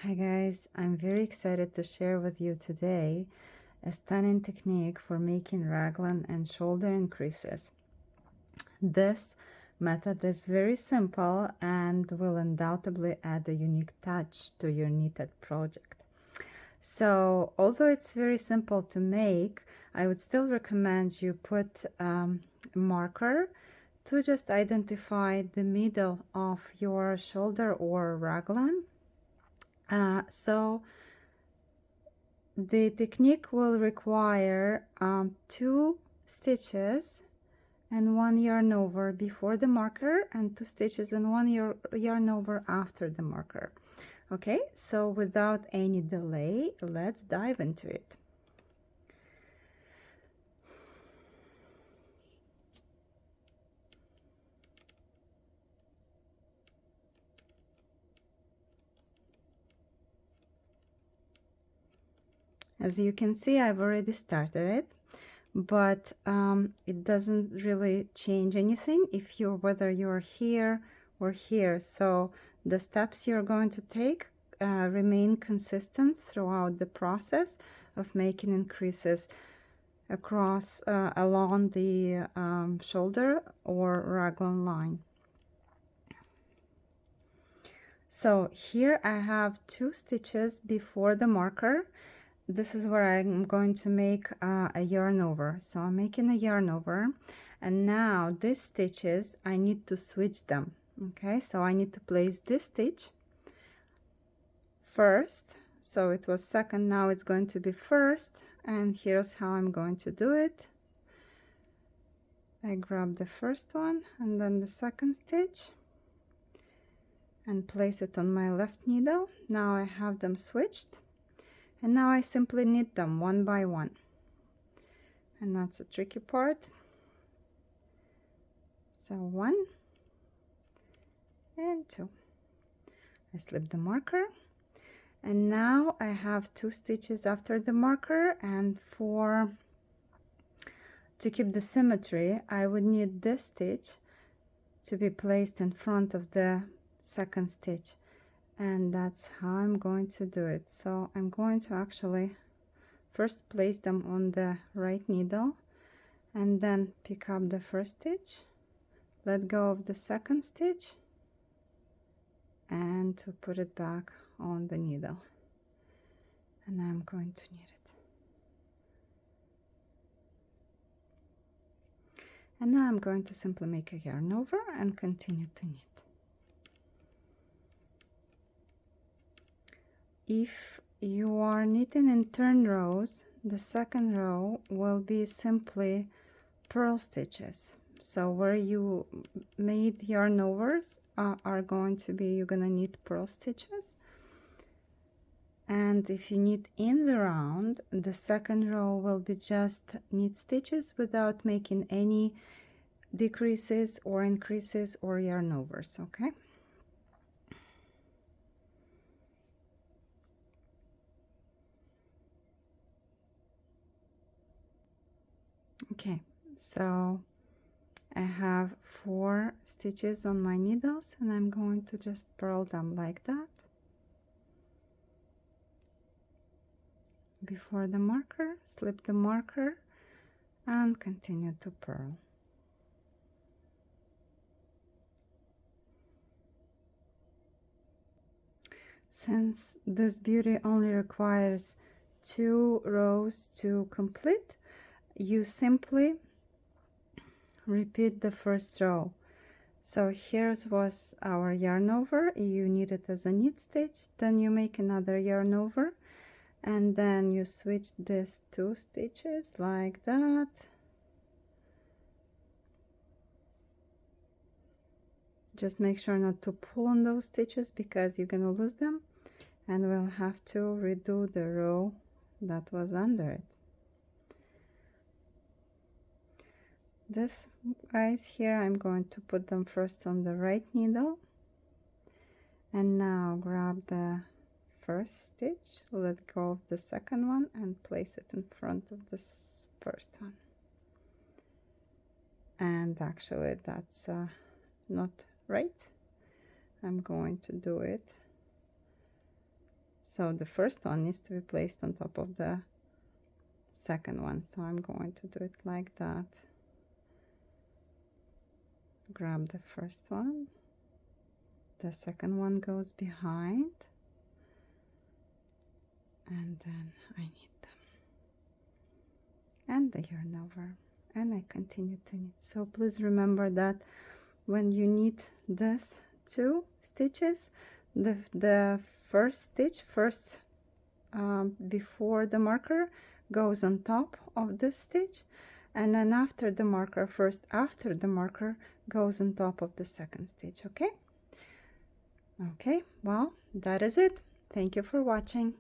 Hi guys, I'm very excited to share with you today a stunning technique for making raglan and shoulder increases. This method is very simple and will undoubtedly add a unique touch to your knitted project. So although it's very simple to make, I would still recommend you put a marker to just identify the middle of your shoulder or raglan. So the technique will require 2 stitches and 1 yarn over before the marker and 2 stitches and 1 yarn over after the marker. Okay, so without any delay, let's dive into it. As you can see, I've already started it, but it doesn't really change anything if whether you're here or here. So the steps you're going to take remain consistent throughout the process of making increases across along the shoulder or raglan line. So here I have 2 stitches before the marker. This is where I'm going to make a yarn over. So I'm making a yarn over, and now these stitches I need to switch them. Okay, so I need to place this stitch first. So it was second, now it's going to be first, and here's how I'm going to do it. I grab the first one and then the second stitch and place it on my left needle. Now I have them switched, and now I simply knit them one by one, and that's the tricky part. So 1 and 2. I slip the marker, and now I have 2 stitches after the marker, and to keep the symmetry I would need this stitch to be placed in front of the second stitch, and that's how I'm going to do it. So I'm going to actually first place them on the right needle and then pick up the first stitch, let go of the second stitch, and to put it back on the needle, and I'm going to knit it. And now I'm going to simply make a yarn over and continue to knit. If you are knitting in turn rows, the second row will be simply purl stitches. So where you made yarn overs are going to be, you're gonna knit purl stitches. And if you knit in the round, the second row will be just knit stitches without making any decreases or increases or yarn overs. Okay, okay, so I have 4 stitches on my needles, and I'm going to just purl them like that before the marker, slip the marker, and continue to purl. Since this beauty only requires 2 rows to complete, you simply repeat the first row. So here's was our yarn over. You knit it as a knit stitch, then you make another yarn over, and then you switch these 2 stitches like that. Just make sure not to pull on those stitches because you're gonna lose them, and we'll have to redo the row that was under it. This guys here, I'm going to put them first on the right needle, and now grab the first stitch, let go of the second one, and place it in front of this first one. And actually that's not right. I'm going to do it So the first one needs to be placed on top of the second one. So I'm going to do it like that. Grab the first one. The second one goes behind. And then I knit them. And the yarn over. And I continue to knit. So please remember that when you knit this 2 stitches, the first stitch before the marker goes on top of this stitch, and then after the marker, after the marker goes on top of the second stitch. Okay, well, that is it. Thank you for watching.